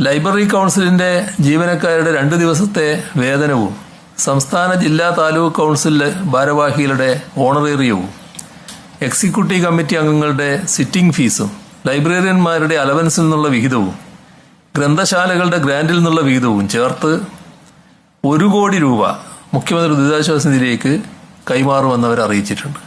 Library കൗൺസിലിന്റെ ജീവനക്കാരുടെ 2 ദിവസത്തെ വേതനവും സംസ്ഥാന ജില്ലാ താലൂക്ക് കൗൺസിൽ ഭാരവാഹികളുടെ ഓണറേറിയവും എക്സിക്യൂട്ടീവ് കമ്മിറ്റി അംഗങ്ങളുടെ സിറ്റിംഗ് ഫീസും ലൈബ്രറിയന്മാരുടെ അലവൻസിൽ നിന്നുള്ള വിഹിതവും ഗ്രന്ഥശാലകളുടെ ഗ്രാന്റിൽ നിന്നുള്ള വിഹിതവും ചേർത്ത് 1 കോടി രൂപ മുഖ്യമന്ത്രി ദുരിതാശ്വാസ നിധിയിലേക്ക് കൈമാറുമെന്നവർ അറിയിച്ചിട്ടുണ്ട്.